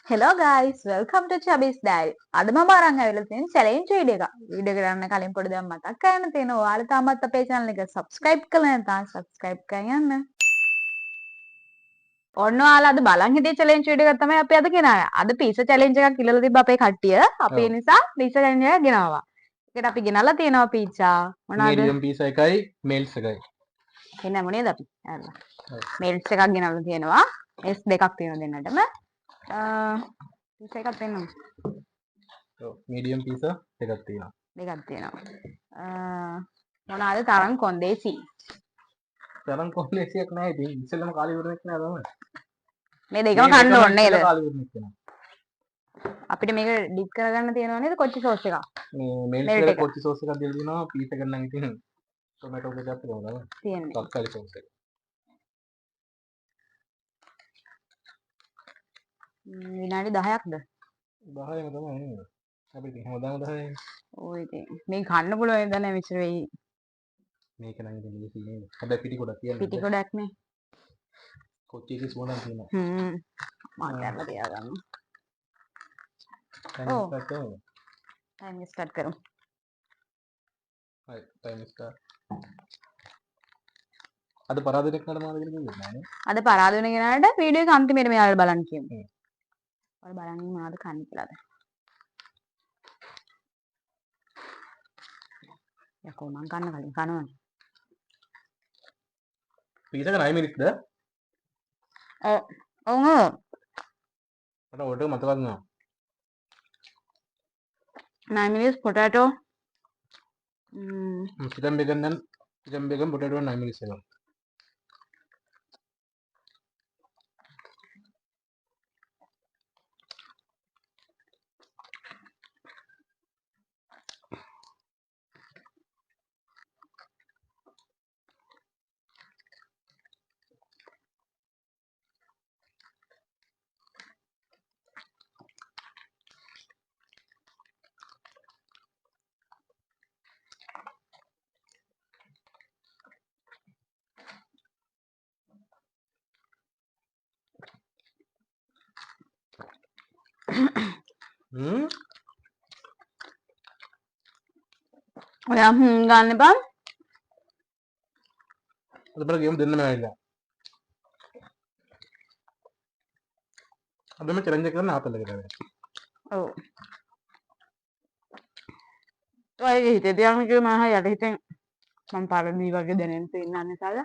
Hello guys, welcome to Chubby's Diary. අද මම අරන් ආවිල්ලා තියෙන challenge video එකක්. වීඩියෝ එක ගන්න කලින් පොඩි දෙයක් මතක් කරන්න තියෙනවා. ඔයාලා තාමත් අපේ channel එක subscribe කරලා නැත්නම් subscribe කරගෙන යන්න. ඔන්න ඔයාලා අද බලන් හිටිය challenge video එකක් තමයි අපි අද ගෙනාවේ. අද pizza challenge එකක් ඉල්ලලා තිබ්බ අපේ කට්ටිය. අපි ඒ නිසා pizza challenge එකක් ගෙනාවා. ඒකට අපි ගෙනල්ලා තියෙනවා pizza. මොනවාද? medium pizza එකයි meals එකයි. එන්න මොනේද අපි? meals එකක් ගෙනල්ලා තියෙනවා. meals දෙකක් තියෙනවා දෙන්නටම. pizza එකක් දෙන්නම්. medium pizza එකක් තියෙනවා. දෙකක් තියෙනවා. මොනවාද තරම් කොන්දේසි. තරම් කොන්දේසියක් නැහැ ඉතින් ඉස්සෙල්ලම කාලේ ඉවරෙන්නේ නැහැ තමයි. මේ දෙකම කන්න ඕනේ නේද? කාලේ ඉවරෙන්නේ නැහැ. අපිට මේක ඩිප් කරගන්න තියෙනවා නේද කොච්චි සෝස් එකක්. මේ meals එක කොච්චි සෝස් එකක් දීලා දිනවා pizza එක නම් ඉතින් tomato ketchup එක තමයි තියෙන්නේ. තක්කාලි සෝස් එක. විනාඩි 10ක්ද? 10ම තමයි නේද? අපි ඉතින් හැමදාම 10යි. ඔය ඉතින් මේ කන්න පුළුවන් නේද නැහැ මෙච්චර වෙයි. මේක නම් ඉතින් ලීසි නේද? හැබැයි පිටි ගොඩක් කියන්නේ. පිටි ගොඩක් නේ. කොච්චි එකේ සුවඳක් තියෙනවා. මම කරලා තියාගන්න. टाइम स्टार्ट करो. Time start. අද පරාදයක් නඩ මාන කියලා කිව්වේ නෑනේ. අද පරාද වෙන කෙනාට වීඩියෝ එක අන්තිමේට මෙයාලා බලන්න කියමු. ඔයාලා බලන්න මොනවද කන්නේ කියලාද? යකෝ මං කන්න කලින් කනවනේ. pizza එක 9 minutes ද? ඔව්. මට ඔඩර් මතකත් නෑ. 9 minutes potato. chicken bacon potato 9 minutes එක. ඔයා ගන්න එපා. අද බල ගේම් දෙන්නම ඇවිල්ලා. අද මේ චැලෙන්ජ් එක කරන්න ආපල් එකට ආවේ. ඔව්. ඔයගේ හිතේ තියාගෙන කිව්ව මම යට හිතෙන් මම පරදී වගේ දැනෙන්න තියෙන නිසාද?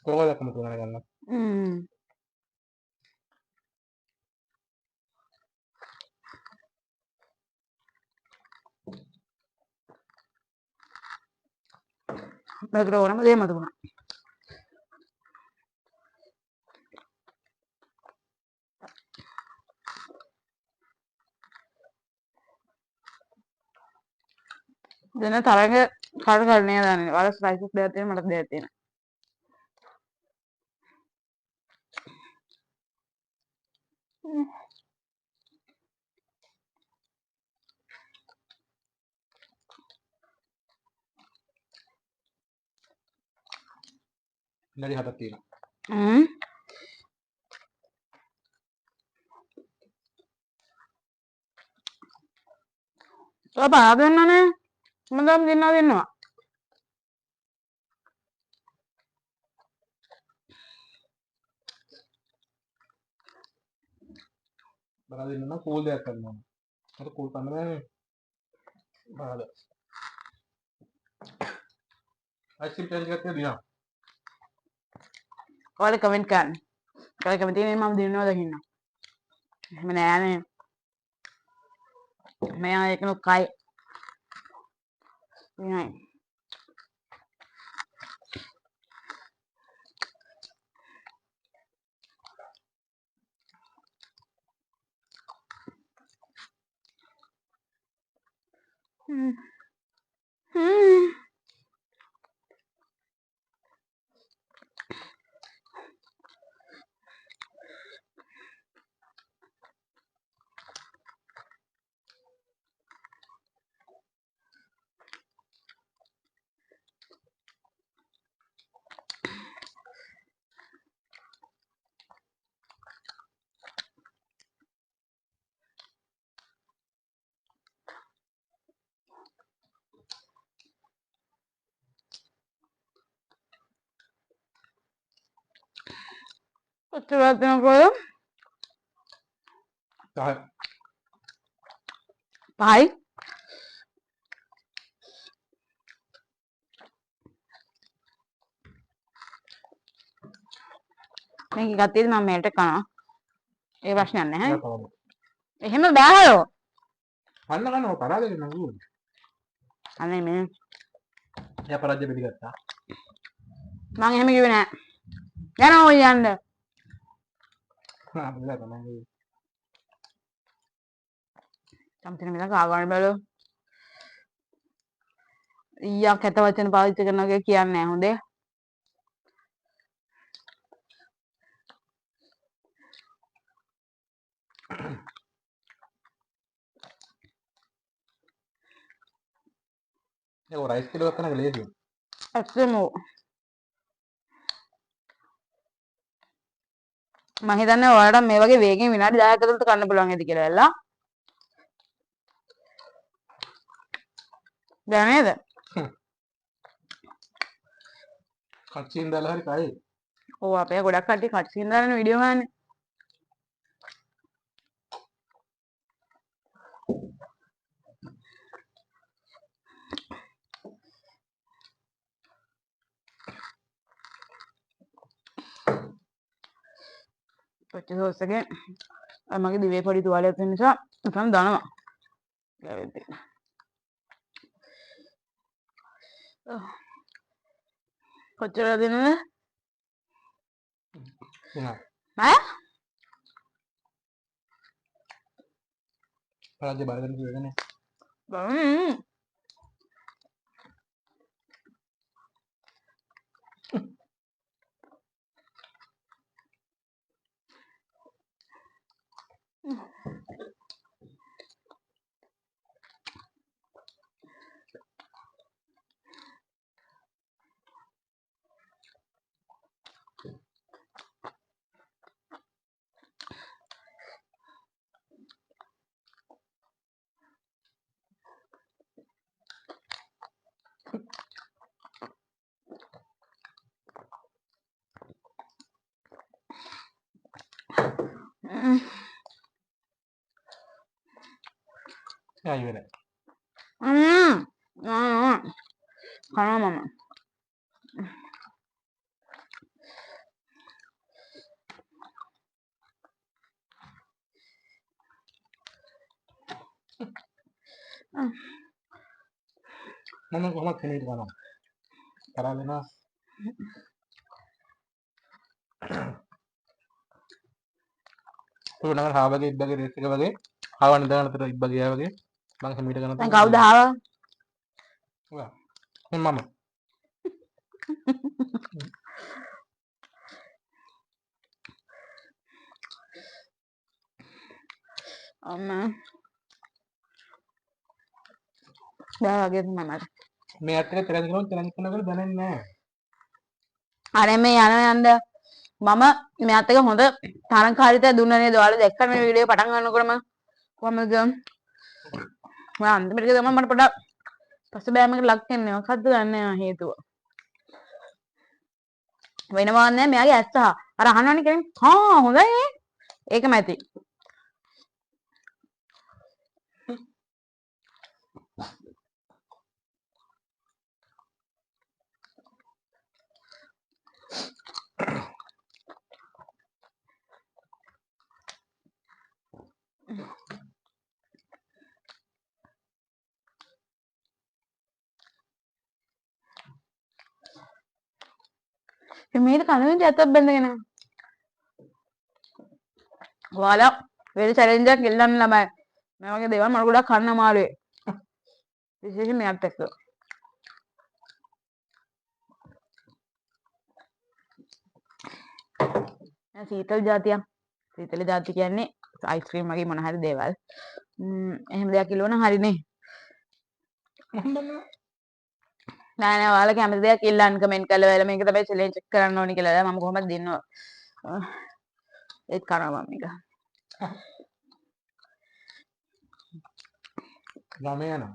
කොහොමද කම තුනක් ගන්න. බගර ඕනම දේ මත වුණා. දෙන තරඟ කරන්නේ දාන්නේ. වල ස්පයිසස් දෙයක් තියෙන මට දෙයක් තියෙන. විනාඩි 7ක් තියෙනවා. ඔය පාද වෙනනේ. මම දැන් දෙන්නවා. බලා දෙන්න නම් කූල් දෙයක් ගන්න ඕන. අර කූල් කන්න බෑනේ. බාල. අයිස්ක්‍රීම් චැලෙන්ජ් එකක් තියෙනවා. ඔයාලා කමෙන්ට් කරන්න. ඔයාලා කැමති නම් මම දිනනවා දකින්න. එහෙම නෑනේ. මෙයා එකනු කයි. නෑ. කොච්චරක් දෙනවද? 10. 5යි. මේක එකක් තියෙදි මම මේකට කනවා. ඒ ප්‍රශ්නයක් නැහැ. එහෙම බෑහලෝ. කන්න කන්න පරාදෙක නෝ. අනේ මේ එයා පරාජය පිළිගත්තා. මං එහෙම කිව්වේ නෑ. යනවා ඔය යන්න. අපිලා තමයි. සම්පූර්ණ මිල කාගන්න බැලුව. ඊයා කැත වචන පාවිච්චි කරනවා කියලා කියන්නේ නැහැ හොඳේ. ඒක රයිස් කිලෝ එකක් කනක ලේසියි. ඇත්තම මම හිතන්නේ ඔයාලට මේ වගේ වේගෙන් විනාඩි 10ක් ඇතුළත කන්න පුළුවන් ඇති කියලා ඇල්ලා. දැන් නේද? කච්චින් දාලා හරි කයි. ඔව් අපේ ගොඩක් කට්ටිය කට්සින් දාලානේ වීඩියෝ ගන්නනේ. පොච්ච සෝස් එකේ මගේ දිවේ පොඩි තුවාලයක් තියෙන නිසා මම දානවා. කොච්චර දෙනවද? ඈ? පරාජය බාරගන්න කිව්වනේ. Ya ibarat. කනවා මම. Mama komat kini di mana? Karena lena. Tuh nanti hawa bagi bagi resi bagi hawa nanti nanti terus bagi hawa bagi bang semida kan දැන් කවුද ආවා? Wah, ini mama. අම්මා. දැන් වගේ තමයි මට. මේ ඇත්තට තරංග කරන කරනකොට දැනෙන්නේ නැහැ. අනේ මේ යන්න මම මෙයාත් එක හොඳ තරංකාරීත්වය දුන්නා නේද? ඔයාලා දැක්කම මේ වීඩියෝ පටන් ගන්නකොටම කොහමද? මම අන්තිමට තමයි මට පොඩ්ඩක් පසුබෑමකට ලක් වෙන්නේ. මොකද්ද දන්නේ හේතුව. වෙනවා නෑ මෙයාගේ ඇත්ත. අර අහනවනේ කෙනෙක්. හා හොඳයි නේ. ඒකම ඇති. මේක කනුවෙන් ඇත්තක් බැඳගෙන. ඔයාලා වෙන චැලෙන්ජ් එකක් ඉල්ලන්න ළමයි. මේ වගේ දේවල් මට ගොඩක් කන්න අමාරුයි. විශේෂයෙන් මෙයාත් එක්ක. සීතල జాතියක්. සීතල జాති කියන්නේ අයිස්ක්‍රීම් වගේ මොන හරි දේවල්. එහෙම දෙයක් ඉල්ලුවනම් හරිනේ. නෑ නෑ ඔයාලා කැමති දෙයක් ඉල්ලන්න කමෙන්ට් කරලා ඔයාලා මේක තමයි චැලෙන්ජ් එක කරන්න ඕනි කියලා. මම කොහොමද දෙන්නව. ඒත් කරනවා මම මේක. ගමේ යනවා.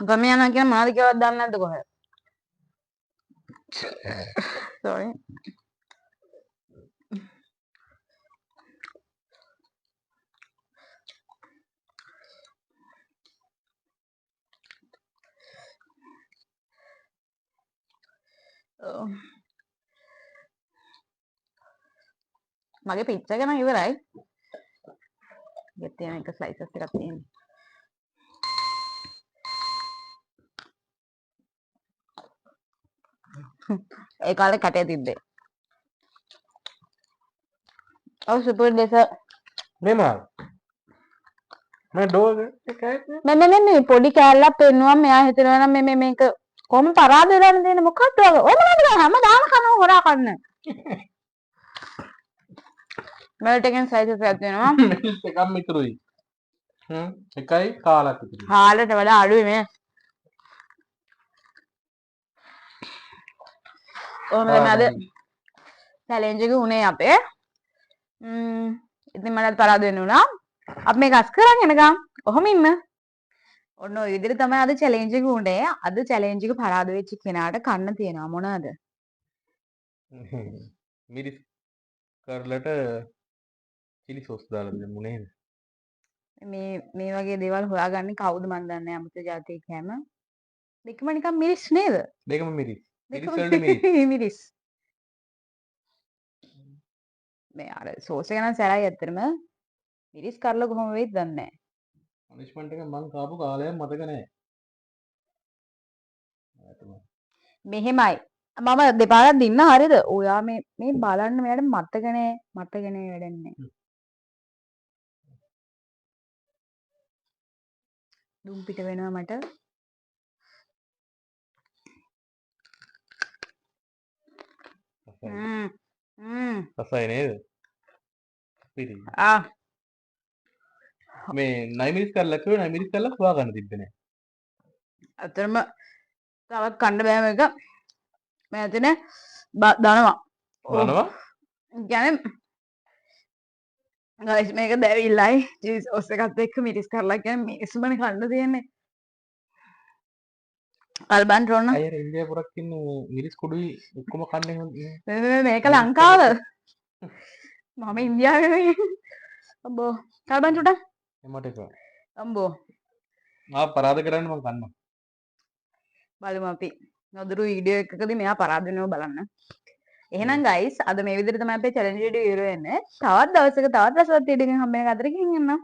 ගමේ යනවා කියන මොනවද කියලාවත් දන්නේ නැද්ද කොහෙද? sorry. මගේ පිට්සා එක නම් ඉවරයි. ගෙත් තියෙන එක ස්ලයිසස් එකක් තියෙනවා. ඒ කාලේ කටේ තිබ්බේ. ඔව් සුපර් දෙස මේමාල්. මේ ඩෝල් එකයි. මේ පොඩි කෑල්ලක් පෙන්නුවම මෙයා හිතනවා නම් මේ මේක කොහොම පරාද වෙලානේ දෙන්නේ මොකක්ද ඔය? ඔය මොනවද කරන්නේ? හැමදාම කනවා හොරා කන්න. මෙල්ට් එකෙන් සයිසස් එකක් තියෙනවා. මෙල්ට් එකක් මිතුරුයි. එකයි කාලක් විතර. කාලට වඩා අඩුයි මේ. කොහොමද අද චැලෙන්ජ් එක උනේ අපේ? ඉතින් මට පරාද වෙන්න උනා. අපි මේක අස් කරන් එනකම් කොහොම ඉන්න? ඔන්න ඔය විදිහට තමයි අද චැලෙන්ජ් එක උනේ. අද චැලෙන්ජ් එක පරාද වෙච්ච කෙනාට කන්න තියෙනවා මොනවාද? මිරිස් කරලට chili sauce දාලා දෙමු නේද? මේ වගේ දේවල් හොයාගන්නේ කවුද මන් දන්නේ නැහැ අමුතු જાතිය කෑම. දෙකම නිකන් මිරිස් නේද? දෙකම මිරිස්. මිරිස් වලට මිරිස්. මිරිස්. මේ අර සෝස් එක නම් සැරයි ඇත්තටම. මිරිස් කරලා කොහොම වෙයිද දන්නේ නැහැ. පනිෂ්මන්ට් එක මං කාපු කාලයක් මතක නැහැ. මෙහෙමයි. මම දෙපාරක් දින්න හරියද? ඔයා මේ බලන්න මෙයාට මතක නැහැ. මතක නැහැ වැඩක් නැහැ. දුම් පිට වෙනවා මට. රසයි නේද? පිරි. මේ නයිමිරිස් කරලා කිව්වේ නයිමිරිස් කරලා හොයා ගන්න තිබ්බේ නෑ. අතරම තවත් කන්න බෑ මේක. මේ ඇතින දනවා. දනවා? කියන්නේ ගයිස් මේක දැවිල්ලයි චීස් සෝස් එකත් එක්ක මිරිස් කරලා කියන්නේ මිරිස්මනේ කන්න තියෙන්නේ. අල්බන් රොන්න අයියර ඉන්දියා පුරක් ඉන්න මිරිස් කුඩුයි ඔක්කොම කන්නේ මේක ලංකාව. මම ඉන්දියාවේ අම්බෝ කල්බන් චුට්ටක් එමට එක අම්බෝ ආ පරාද කරන්න මම කන්නවා. බලමු අපි නොදුරු වීඩියෝ එකකදී මෙයා පරාද වෙනව බලන්න. එහෙනම් ගයිස් අද මේ විදිහට තමයි අපේ චැලෙන්ජ් වීඩියෝ ඉවර වෙන්නේ. තවත් දවසක තවත් රසවත් වීඩියෝ එකකින් හම්බ වෙන අතරකින් ඉන්නවා.